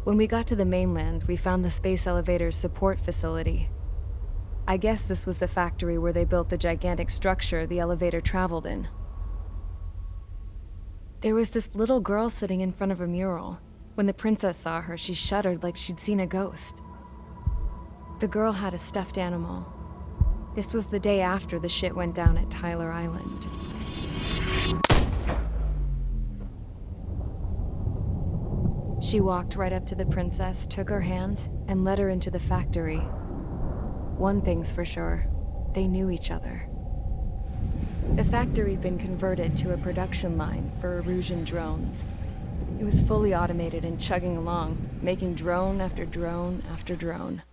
When we got to the mainland, we found the space elevator's support facility. I guess this was the factory where they built the gigantic structure the elevator traveled in. There was this little girl sitting in front of a mural. When the princess saw her, she shuddered like she'd seen a ghost. The girl had a stuffed animal. This was the day after the shit went down at Tyler Island. She walked right up to the princess, took her hand, and led her into the factory. One thing's for sure, they knew each other. The factory'd been converted to a production line for Erusian drones. It was fully automated and chugging along, making drone after drone after drone.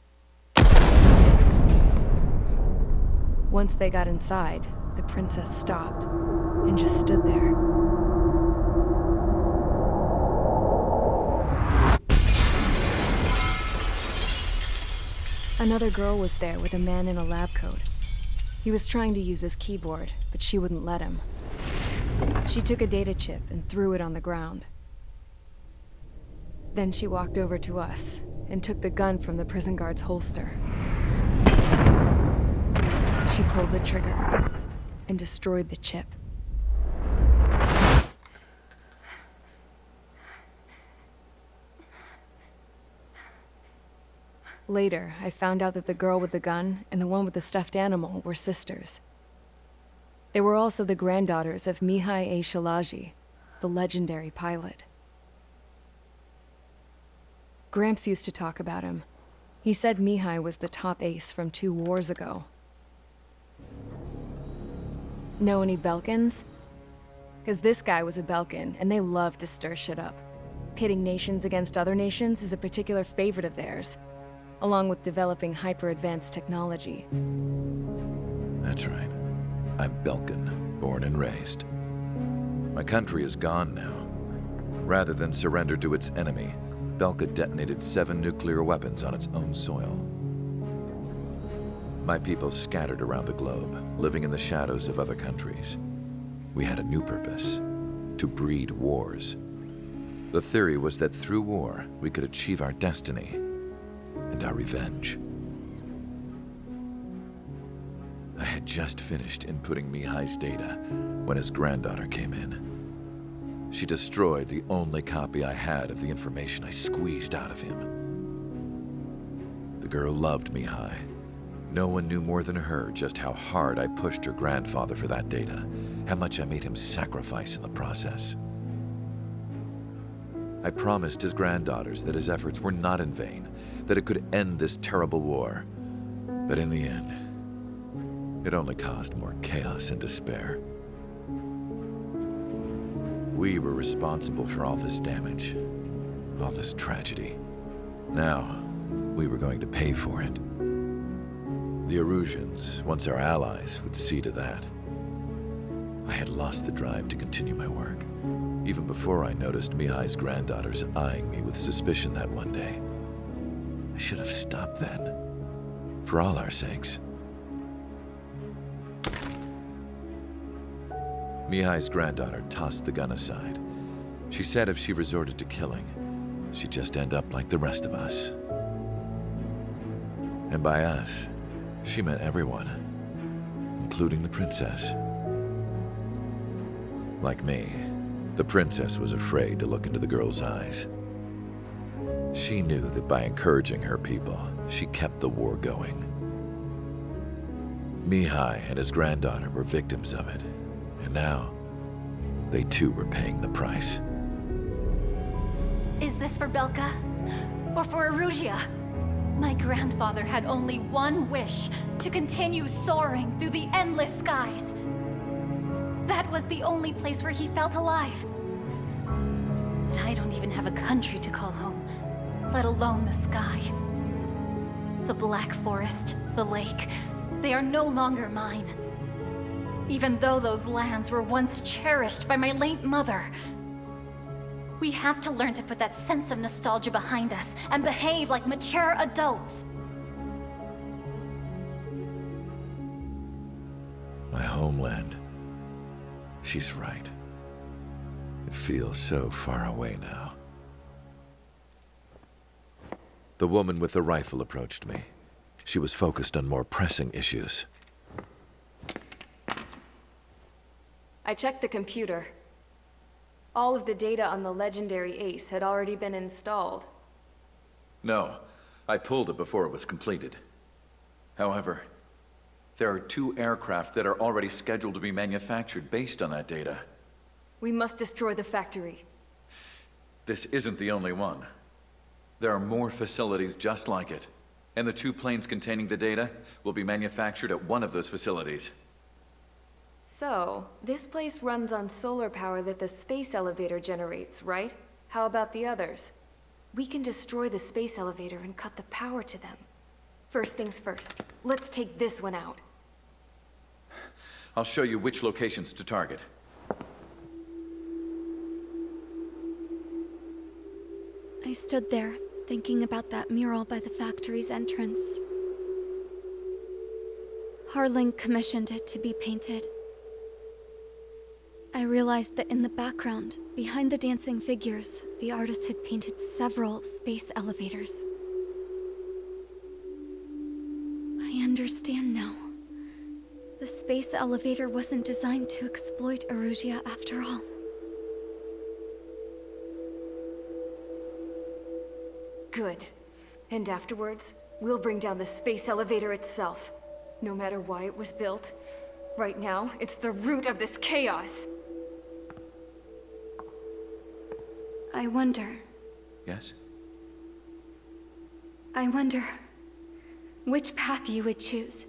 Once they got inside, the princess stopped and just stood there. Another girl was there with a man in a lab coat. He was trying to use his keyboard, but she wouldn't let him. She took a data chip and threw it on the ground. Then she walked over to us and took the gun from the prison guard's holster. She pulled the trigger and destroyed the chip. Later, I found out that the girl with the gun and the one with the stuffed animal were sisters. They were also the granddaughters of Mihai A. Shalaji, the legendary pilot. Gramps used to talk about him. He said Mihai was the top ace from 2 wars ago. Know any Belkans? Because this guy was a Belkan, and they love to stir shit up. Pitting nations against other nations is a particular favorite of theirs, along with developing hyper-advanced technology. That's right. I'm Belkan, born and raised. My country is gone now. Rather than surrender to its enemy, Belka detonated 7 nuclear weapons on its own soil. My people scattered around the globe, living in the shadows of other countries. We had a new purpose: to breed wars. The theory was that through war, we could achieve our destiny and our revenge. I had just finished inputting Mihai's data when his granddaughter came in. She destroyed the only copy I had of the information I squeezed out of him. The girl loved Mihai. No one knew more than her just how hard I pushed her grandfather for that data, how much I made him sacrifice in the process. I promised his granddaughters that his efforts were not in vain, that it could end this terrible war. But in the end, it only caused more chaos and despair. We were responsible for all this damage, all this tragedy. Now, we were going to pay for it. The Erusians, once our allies, would see to that. I had lost the drive to continue my work, even before I noticed Mihai's granddaughters eyeing me with suspicion that one day. I should have stopped then, for all our sakes. Mihai's granddaughter tossed the gun aside. She said if she resorted to killing, she'd just end up like the rest of us. And by us, she meant everyone, including the princess. Like me, the princess was afraid to look into the girl's eyes. She knew that by encouraging her people, she kept the war going. Mihai and his granddaughter were victims of it, and now, they too were paying the price. Is this for Belka? Or for Erusia? My grandfather had only one wish: to continue soaring through the endless skies. That was the only place where he felt alive. But I don't even have a country to call home, let alone the sky. The Black Forest, the lake, they are no longer mine. Even though those lands were once cherished by my late mother. We have to learn to put that sense of nostalgia behind us and behave like mature adults. My homeland. She's right. It feels so far away now. The woman with the rifle approached me. She was focused on more pressing issues. I checked the computer. All of the data on the legendary Ace had already been installed. No, I pulled it before it was completed. However, there are 2 aircraft that are already scheduled to be manufactured based on that data. We must destroy the factory. This isn't the only one. There are more facilities just like it, and the 2 planes containing the data will be manufactured at one of those facilities. So, this place runs on solar power that the space elevator generates, right? How about the others? We can destroy the space elevator and cut the power to them. First things first, let's take this one out. I'll show you which locations to target. I stood there, thinking about that mural by the factory's entrance. Harling commissioned it to be painted. I realized that in the background, behind the dancing figures, the artist had painted several space elevators. I understand now. The space elevator wasn't designed to exploit Erusia after all. Good. And afterwards, we'll bring down the space elevator itself. No matter why it was built, right now, it's the root of this chaos. I wonder Yes? which path you would choose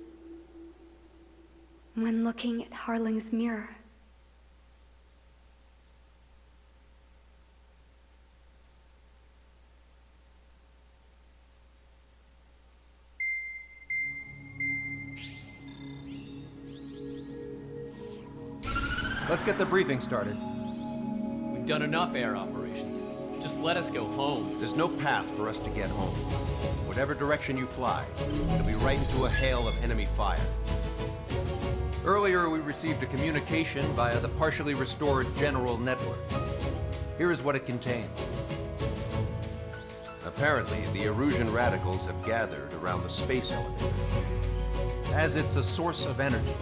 when looking at Harling's mirror. Let's get the briefing started. We've done enough air operations. Just let us go home. There's no path for us to get home. Whatever direction you fly, it'll be right into a hail of enemy fire. Earlier, we received a communication via the partially restored general network. Here is what it contained. Apparently, the Erusian radicals have gathered around the space elevator, as it's a source of energy.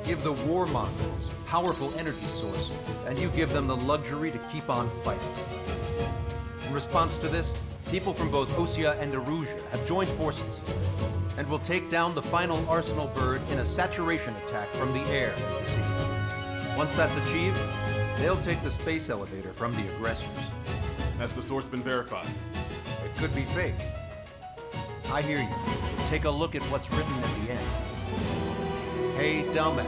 Give the warmongers a powerful energy source, and you give them the luxury to keep on fighting. In response to this, people from both Osea and Erusia have joined forces, and will take down the final Arsenal bird in a saturation attack from the air and the sea. Once that's achieved, they'll take the space elevator from the aggressors. Has the source been verified? It could be fake. I hear you. Take a look at what's written at the end. Hey, dumbass.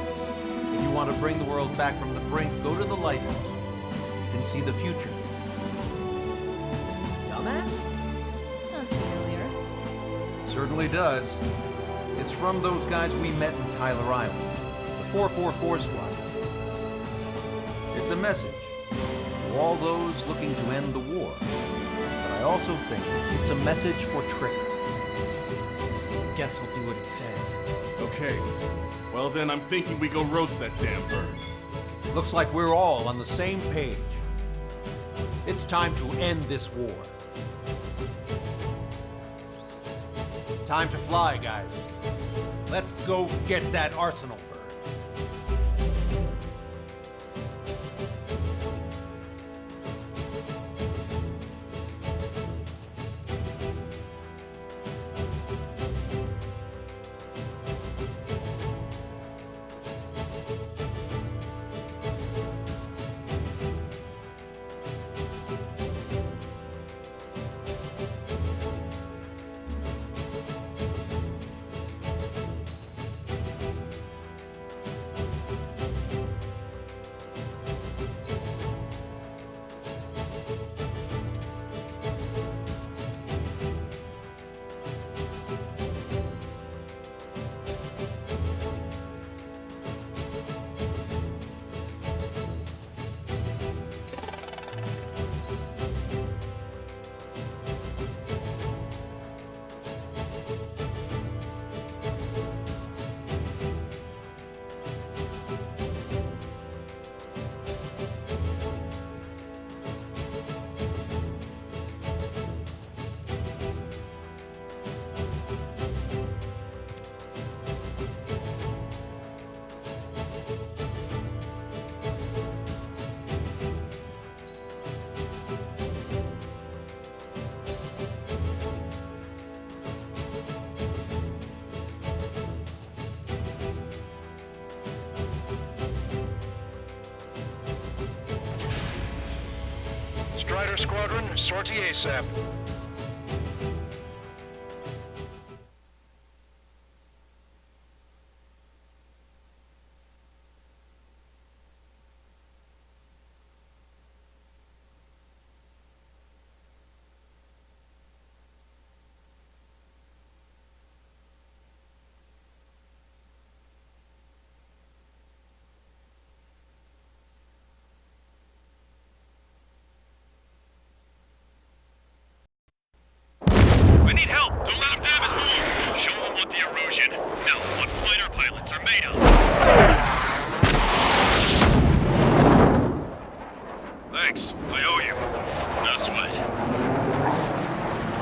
If you want to bring the world back from the brink, go to the lighthouse. You can see the future. Dumbass? Sounds familiar. It certainly does. It's from those guys we met in Tyler Island, the 444 squad. It's a message to all those looking to end the war. But I also think it's a message for Trigger. Guess we'll do what it says. Okay. Well then, I'm thinking we go roast that damn bird. Looks like we're all on the same page. It's time to end this war. Time to fly, guys. Let's go get that Arsenal bird. Strider Squadron, sortie ASAP. We need help! Don't let them damage more! Show them what the erosion, no, what fighter pilots are made of! Thanks, I owe you. No sweat.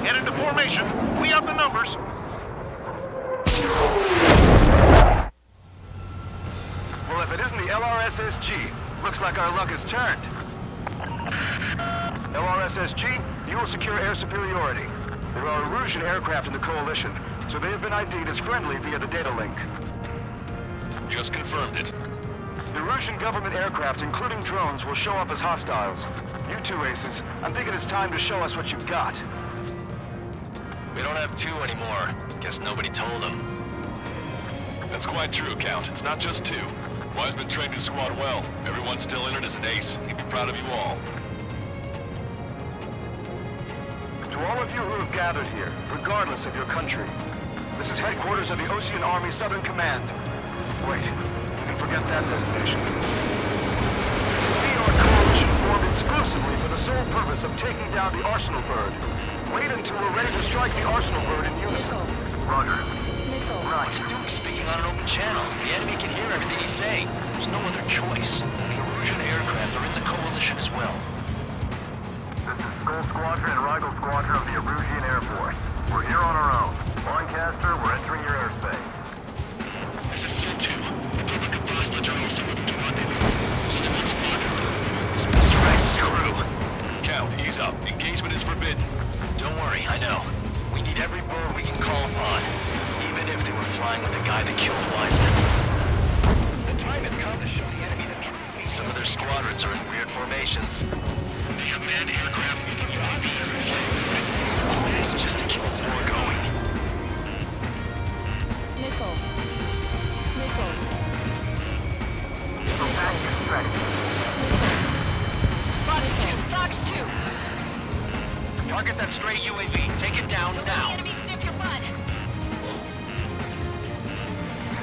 Get into formation. We have the numbers. Well, if it isn't the LRSSG, looks like our luck has turned. LRSSG, you will secure air superiority. There are Erusian aircraft in the Coalition, so they have been ID'd as friendly via the data link. Just confirmed it. The Erusian government aircraft, including drones, will show up as hostiles. You two aces, I'm thinking it's time to show us what you've got. We don't have two anymore. Guess nobody told them. That's quite true, Count. It's not just two. Wiseman trained his squad well. Everyone's still in it as an ace. He'd be proud of you all. To all of you who have gathered here, regardless of your country, this is headquarters of the Ocean Army Southern Command. Wait, you can forget that designation. We are a coalition formed exclusively for the sole purpose of taking down the Arsenal Bird. Wait until we're ready to strike the Arsenal Bird in unison. Roger. What's he doing speaking on an open channel? The enemy can hear everything he's saying. There's no other choice. The Erusian aircraft are in the Coalition as well. This is Skull Squadron and Rigel Squadron of the Erusian Air Force. We're here on our own. Lancaster, we're entering your airspace. This is SIL-2. The public of Boston are also moving to rendezvous. So they won't spot her. This is Mr. X's crew. Count, ease up. Engagement is forbidden. Don't worry, I know. We need every bird we can call upon. Even if they were flying with the guy that killed Wiseman. The time has come to show the enemy the truth. Some of their squadrons are in weird formations. They have manned aircraft moving UAVs and flight. It's just to keep a war going. Nickel. Fox 2! Target that stray UAV. Take it down now. Enemy snip your butt!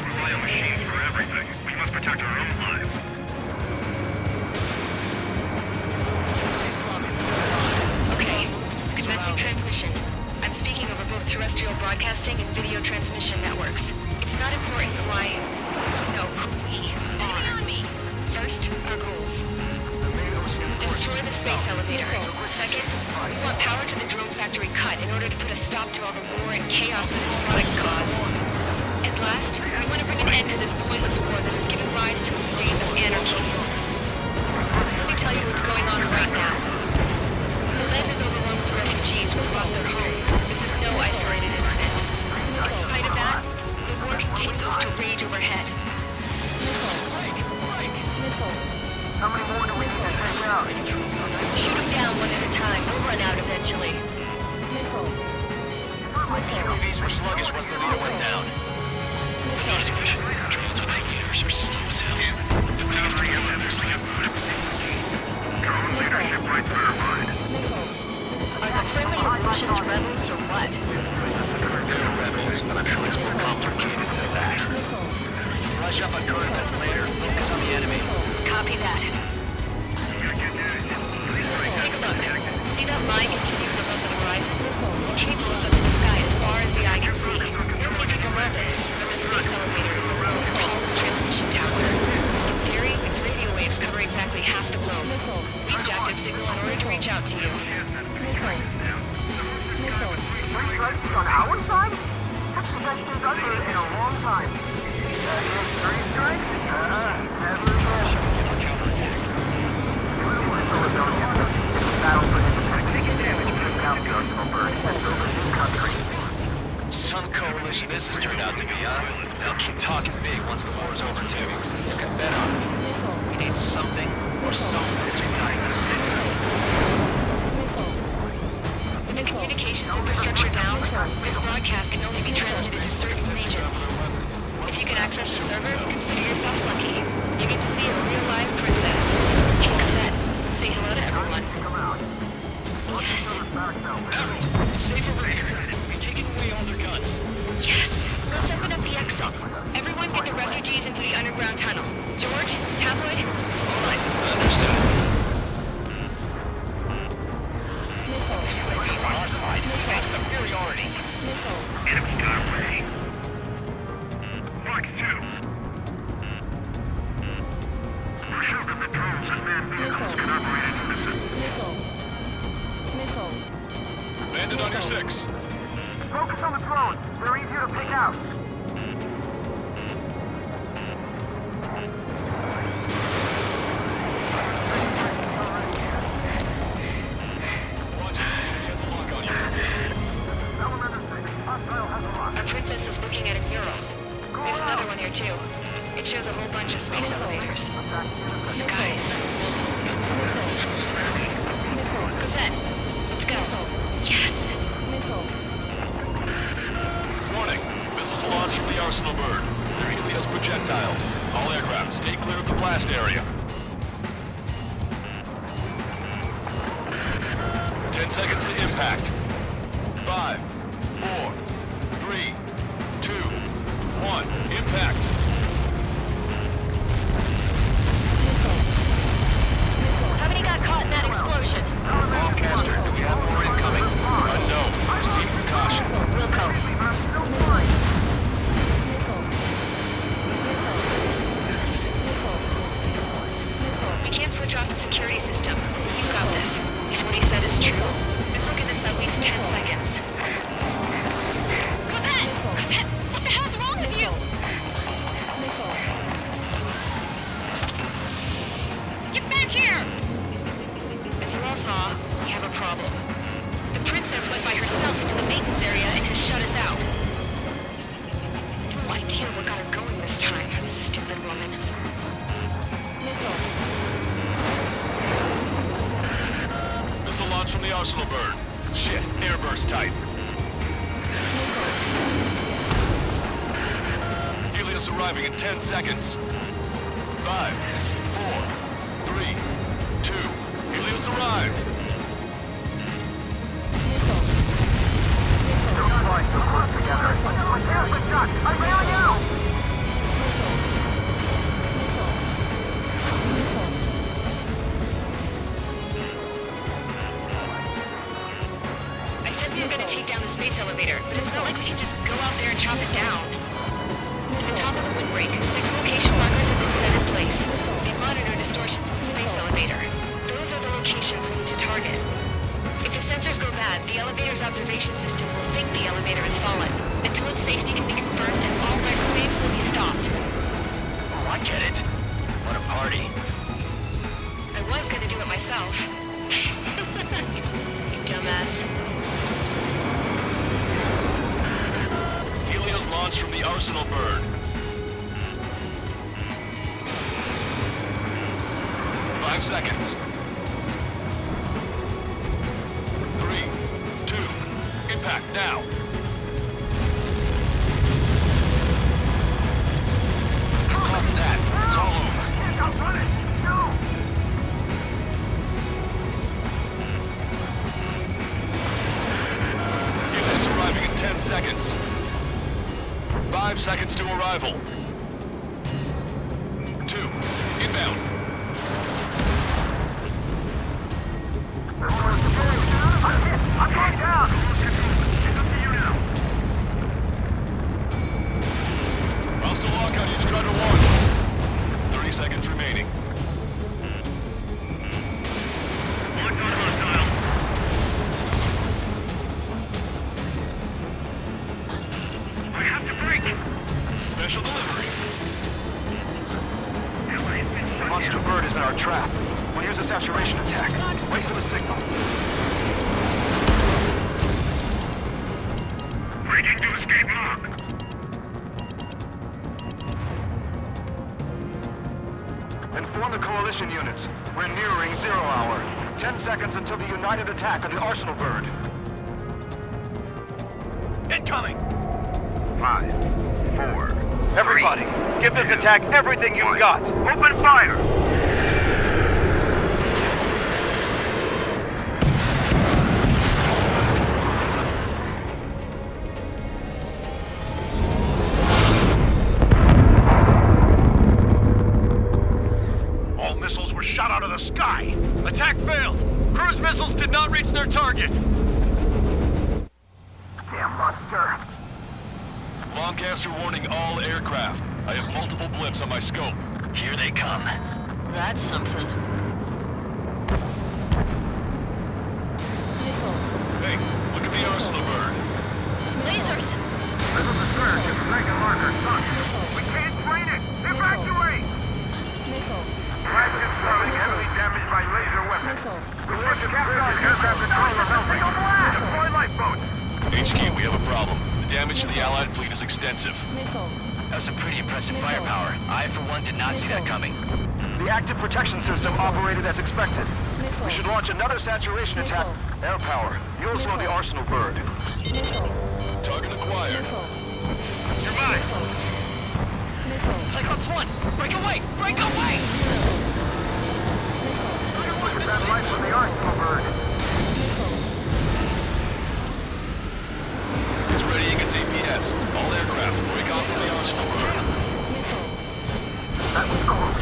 We rely on machines for everything. We must protect our own lives. Okay, commencing transmission. I'm speaking over both terrestrial broadcasting and video transmission networks. It's not important why... No, who we are. First, our goals. Destroy the space elevator. Second, we want power to the drone factory cut in order to put a stop to all the war and chaos that its products cause. And last, we want to bring an end to this pointless war that has given rise to a state of anarchy. Let me tell you what's going on right now. The land is overrun with refugees who have lost their homes. This is no isolated incident. In spite of that, the war continues to rage overhead. How many more do we need to take out? Shoot them down one at a time. We'll run out eventually. UAVs were sluggish once their leader went down. That's not as much. Drones with aviators are slow as hell. The biggest others like drone leadership right verified. Are the friendly Erusians rebels or what? They're rebels, but I'm sure it's more complicated than that. Rush up on current events later. Focus on the enemy. Copy that. Take a look. See that line continuing above the horizon? The cable is up in the sky as far as the eye can see. Looking below this, the space elevator is the world's tallest transmission tower. In theory, its radio waves cover exactly half the globe. We've jacked its signal in order to reach out to you. Three strikes on our side? That's the best thing I've heard in a long time. Three strikes? Never again. Battle for independence. Taking damage from down the Arsenal Bird and build a new country. Some coalition this has turned out to be, huh? They'll keep talking big once the war's over, too. You can bet on it. We need something or someone to unite us. tabloid? Alright, understood. On our side, face superiority. Enemy got away. Mark 2. We're sure that the drones and manned vehicles can operate in unison. Landed on your 6. Focus on the drones. They're easier to pick out. Watch it. He has a lock on you. Our princess is looking at a mural. There's another one here too. It shows a whole bunch of space elevators. Skies. Cosette, let's go. Yes! Warning. Missiles launched from the Arsenal bird. They're Helios projectiles. All aircraft, stay clear of the blast area. 10 seconds to impact. 5, 4, 3, 2, 1. Impact. How many got caught in that explosion? Lancaster, do we have more incoming? Unknown. Proceed with caution. Wilco. We can't switch off the security system. You got this. If what he said is true, this will give us at least 10 seconds. Cosette! Cosette! What the hell's wrong with you? Get back here! As you all saw, we have a problem. The princess went by herself into the maintenance area and has shut us out. No idea what got her going this time, stupid woman. Missile launch from the Arsenal bird. Shit, airburst type. Helios arriving in 10 seconds. 5, 4, 3, 2. Helios arrived. Don't fly so close together. Good shot. I really am. I said we were gonna take down the space elevator, but it's not like we can just go out there and chop it down. At the top of the windbreak, 6 location markers have been set in place. They monitor distortions in the space elevator. Those are the locations we need to target. If the sensors go bad, the elevator's observation system will think the elevator has fallen. Until its safety can be confirmed, all microwaves will be stopped. Oh, I get it. What a party. I was gonna do it myself. You dumbass. Helios launched from the Arsenal bird. 5 seconds. 3, 2, impact now. Copy that. It's all over. I'm running. No. Helios arriving in 10 seconds. 5 seconds to arrival. 2, inbound. I'm going down. It's up to you now. Hostile lockout, use Strider 1. 30 seconds remaining. I have to break. Special delivery. The monster bird is in our trap. We'll use a saturation attack. Wait for the signal. Breaking to escape lock. Inform the coalition units. We're nearing 0 hour. 10 seconds until the united attack on the Arsenal bird. Incoming! 5, 4. Everybody, give this attack everything you've got. Open fire! All missiles were shot out of the sky! Attack failed! Cruise missiles did not reach their target! Damn monster! Lancaster warning all aircraft. I have multiple blimps on my scope. Here they come. That's something. Hey, look at the arsenal bird. Lasers! This is the surge. It's Mega Marker, son. We can't train it! Evacuate! Flash confirming heavily damaged by laser weapons. The ship captured aircraft controller melting. Deploy lifeboats! HQ, we have a problem. The damage to the Allied fleet is extensive. That was some pretty impressive firepower. I, for one, did not see that coming. The active protection system operated as expected. We should launch another saturation attack. Air power. You'll slow the arsenal bird. Target acquired. You're mine! Cyclops 1! Break away! Break away! With that light from the arsenal bird. It's readying its APS. All aircraft, break off from the arsenal bird. That was close.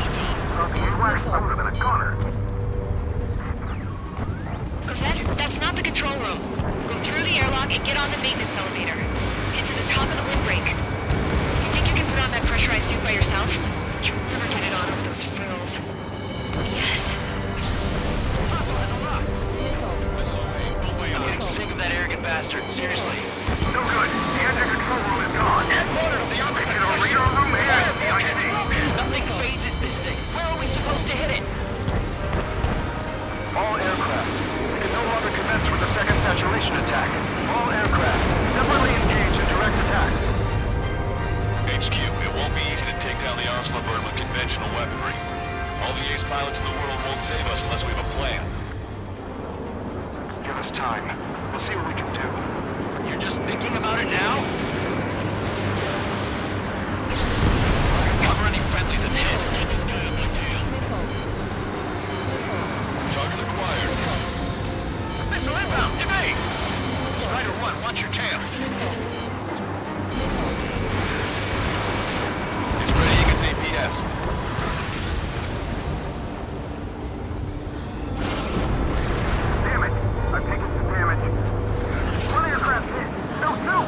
Something flashed. I would have been a goner. Cosette, that's not the control room. Go through the airlock and get on the maintenance elevator. Get to the top of the windbreak. Do you think you can put on that pressurized suit by yourself? You'll never get it on over those frills. Yes. I'm getting sick of that arrogant bastard. Seriously. No good. The engine control room is gone. The oxygen radar room here. The IC. Nothing phases this thing. Where are we supposed to hit it? All aircraft. We can no longer commence with the second saturation attack. All aircraft. Separately engage in direct attacks. HQ, it won't be easy to take down the arsenal bird with conventional weaponry. All the ace pilots in the world won't save us unless we have a plan. Give us time. We'll see what we can do. You're just thinking about it now? Cover any friendlies that's hit. Target acquired. Missile inbound! Evade! Strider 1, watch your tail. It's readying its APS. Damn it. I've taken some damage. One aircraft hit. No!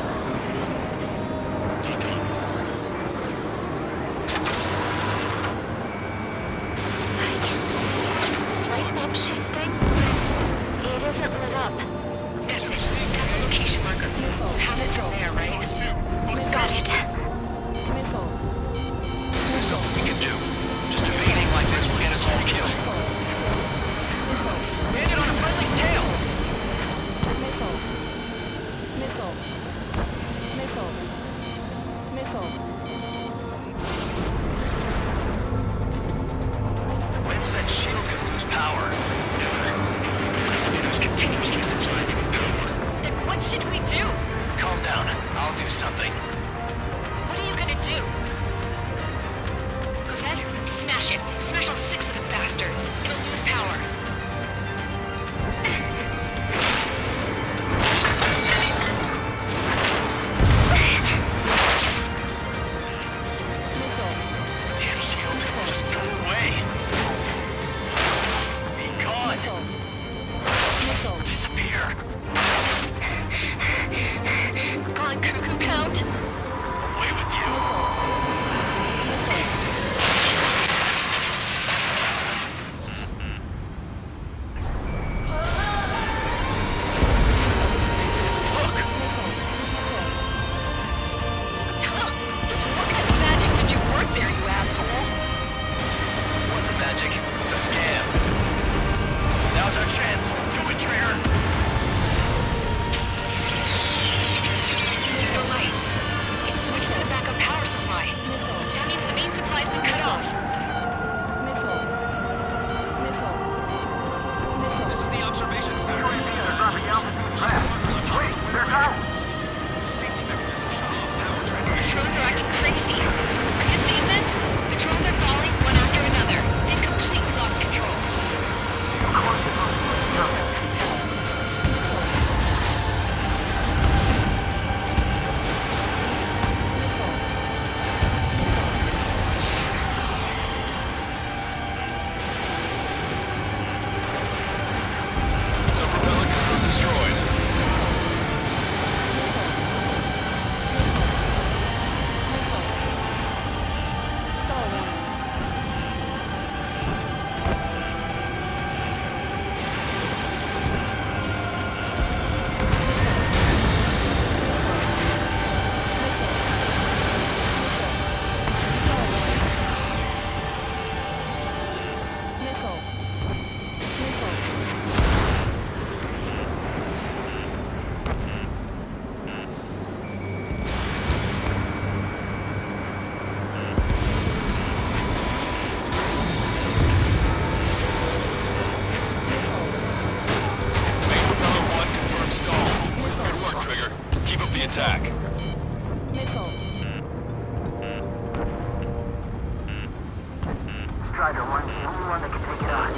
only one that can take it on.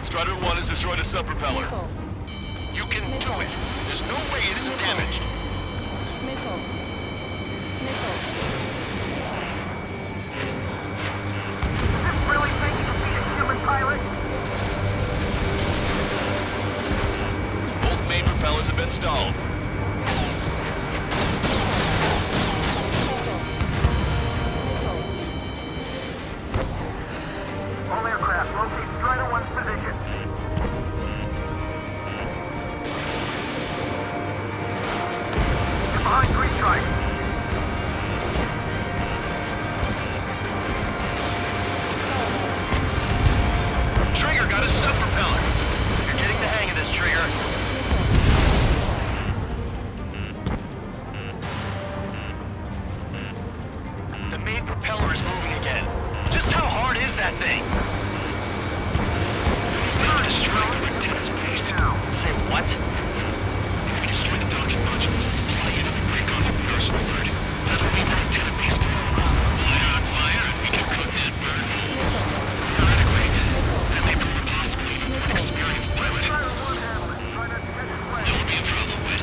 Strider 1 has destroyed a sub-propeller. You can do it. There's no way it isn't damaged. Really think you can beat a human pilot? Both main propellers have been stalled. All aircraft, locate Strider 1's position. Get behind 3 strikes. Trigger got a sub-propeller. You're getting the hang of this, Trigger. The main propeller is moving again. Just how hard is that thing? Destroy the antenna's base. Say what? If we destroy the docking modules, fly in and break off the personal bird. That'll leave our antenna base to fire on fire, and we can cook that bird. Theoretically, that may prove possible even for an experienced pilot. There will be a problem with it.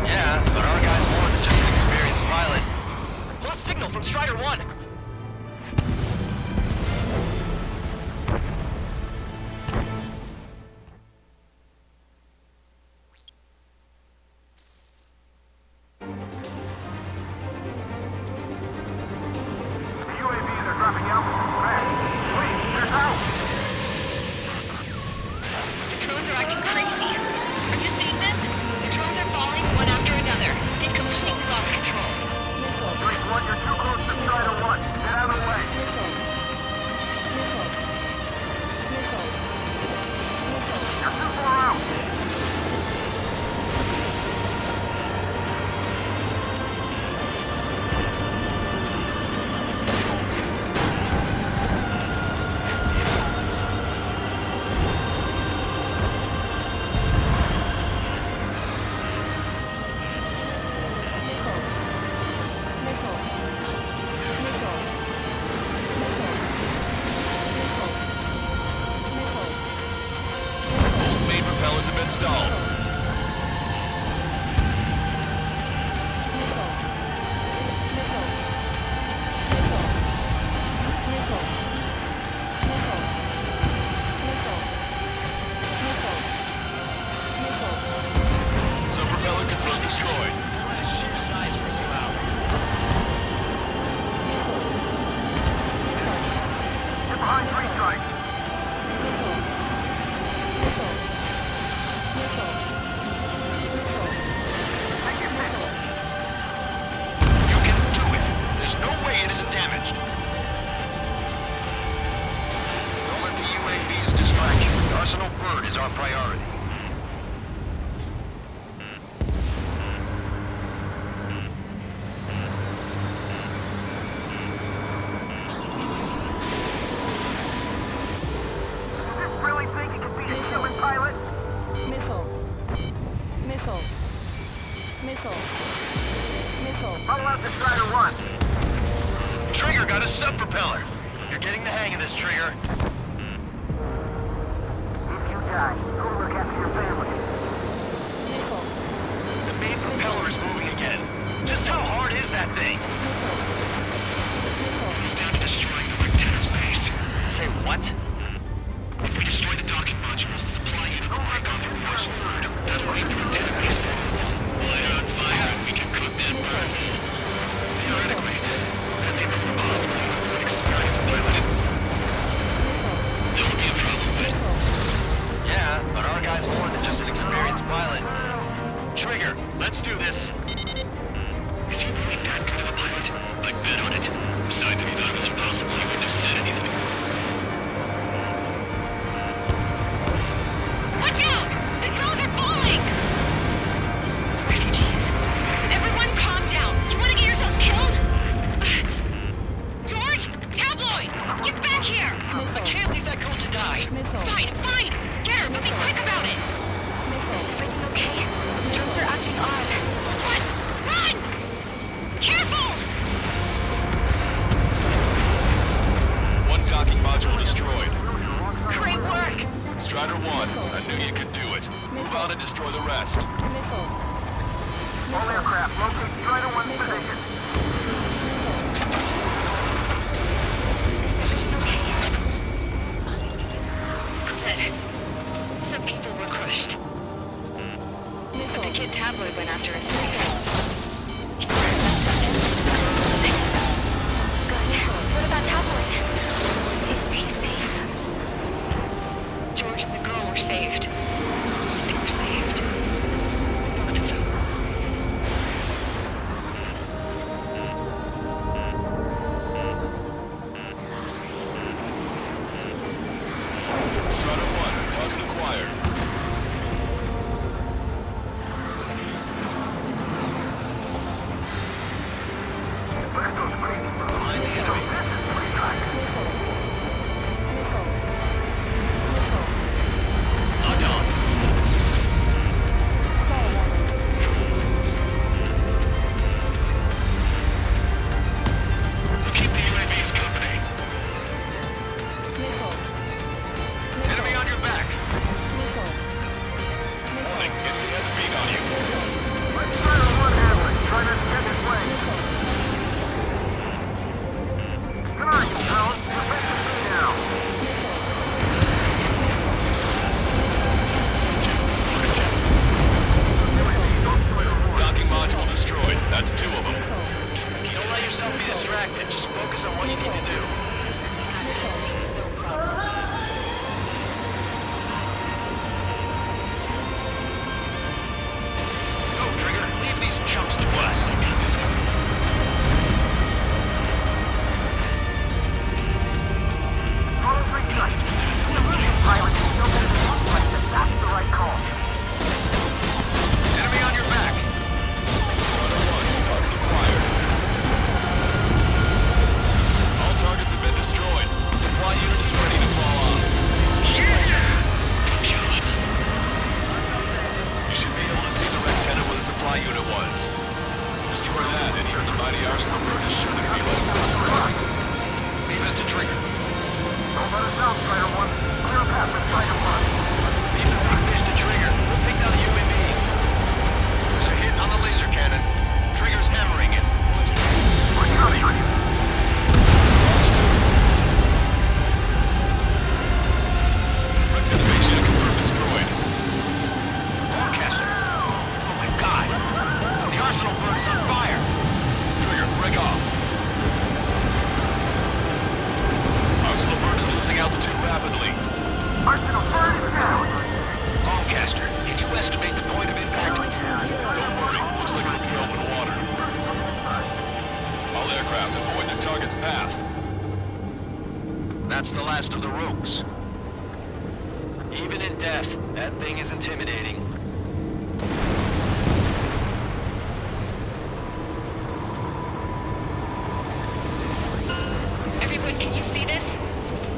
Yeah, but our guy's more than just an experienced pilot. Lost signal from Strider 1. UAVs are dropping out. Fast. Wait, they're out! The drones are acting crazy. Are you seeing this? The drones are falling one after another. They've completely lost control. Drake 1, you're too close to Strider 1. Get out of the way. You're too far out. Both main propellers have been stalled. Sub-propeller confirmed destroyed. Sheer size freak you out. Get behind 3 strikes. Take your pick. You can do it. There's no way it isn't damaged. Don't let the UAVs distract you. The Arsenal bird is our priority. Really think you can beat a human pilot? Huddle out to Strider 1. Trigger got a sub-propeller. You're getting the hang of this, Trigger. If you die, go look after your family. The main propeller is moving again. Just how hard is that thing? It's down to destroying the antenna's base. Say what? If we destroy the docking modules, the supply unit will break off your personal bird. That'll leave the antenna base fire on fire, and we can cook that bird. Theoretically, that may prove possible even for an experienced pilot. There will be a problem with it. Yeah, but our guy's more than just an experienced pilot. Trigger, let's do this. Is he really that good of a pilot? I'd bet on it. Besides, if he thought it was impossible, he wouldn't have said anything. Watch out! The drones are falling! Refugees. Everyone calm down. You want to get yourself killed? George? Tabloid! Get back here! I can't leave that girl to die. Fine, fine! Get her, but be quick about it! Is everything okay? for the rest. All aircraft, locate Strider 1's position. Is everything okay? Some people were crushed. But the kid tabloid went after us. Good. What about tabloid? Is he safe? George and the girl were saved. They were saved. Both of them. Strider 1, target acquired. Locked on. We'll keep the UAVs company. Enemy on your back. Warning, enemy has a beak on you. Let Strider 1 handle it. Try not to get his way. Good on you, Jones. You're facing me now. Docking module destroyed. That's 2 of them. Don't let yourself be distracted. Just focus on what you need to do. Go, Trigger. Leave these chumps to us. All 3 sites. The Russian pilot is still in the moonlight, but that's the right call. Enemy on your back. Strider 1, target acquired. All targets have been destroyed. The supply unit is ready to fall off. You should be able to see the red tenet where the supply unit was. Destroy that, and even the mighty arsenal bird is sure to feel it. Leave it to Trigger. Don't let us down, Strider 1. Clear a path for Strider 1. Leave the big fish to Trigger. We'll take down the UAVs. There's a hit on the laser cannon. Trigger's hammering it. We're coming. Fox 2. Red tenet base unit confirmed destroyed. Forecaster. Oh my god. The arsenal bird is on fire. Trigger, break off. Arsenal bird is losing altitude rapidly. Arsenal bird is down. Longcaster, can you estimate the point of impact? Don't worry, looks like it'll be open water. All aircraft avoid the target's path. That's the last of the rogues. Even in death, that thing is intimidating. Everyone, can you see this?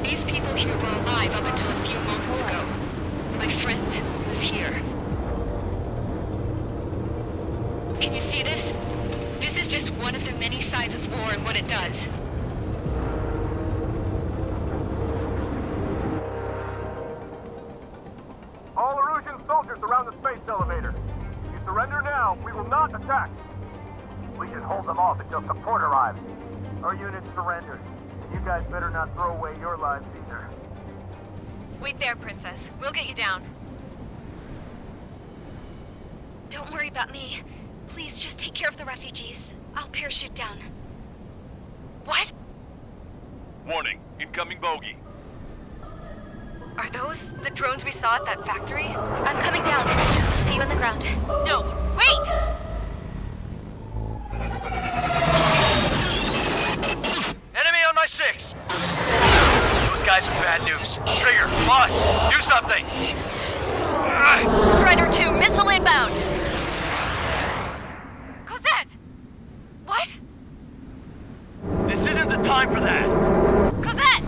These people here were alive up until a few moments ago. My friend was here. Can you see this? This is just one of the many sides of war and what it does. All Erusian soldiers around the space elevator. If you surrender now, we will not attack. We should hold them off until support arrives. Our unit surrendered. You guys better not throw away your lives either. Wait there, Princess. We'll get you down. Don't worry about me. Please just take care of the refugees. I'll parachute down. What? Warning, incoming bogey. Are those the drones we saw at that factory? I'm coming down. I'll see you on the ground. No, wait! Enemy on my 6! Those guys are bad news. Trigger, boss, do something! Strider 2, missile inbound! Cosette! What? This isn't the time for that! Cosette!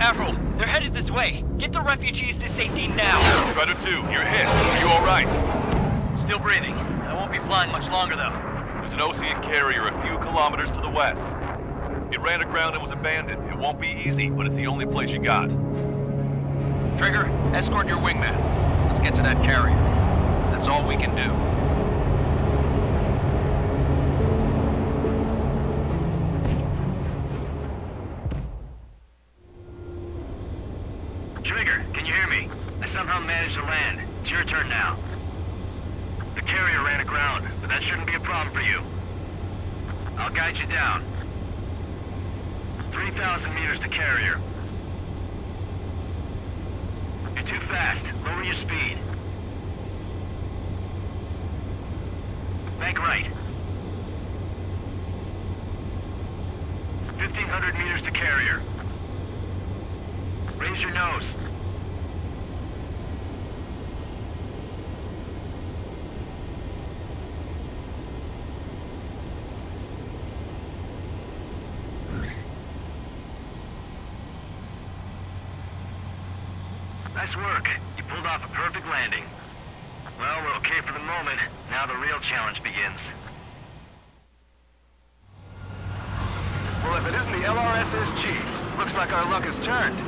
Avril, they're headed this way. Get the refugees to safety now. Strider 2, you're hit. Are you alright? Still breathing. I won't be flying much longer, though. There's an Ocean carrier a few kilometers to the west. It ran aground and was abandoned. It won't be easy, but it's the only place you got. Trigger, escort your wingman. Let's Let's get to that carrier. That's all we can do. Trigger, can you hear me? I somehow managed to land. It's your turn now. The carrier ran aground, but that shouldn't be a problem for you. I'll guide you down. 3,000 meters to carrier. You're too fast. Lower your speed. Bank right. 1,500 meters to carrier. Raise your nose. Nice work. You pulled off a perfect landing. Well, we're okay for the moment. Now the real challenge begins. Well, if it isn't the LRSSG, looks like our luck has turned.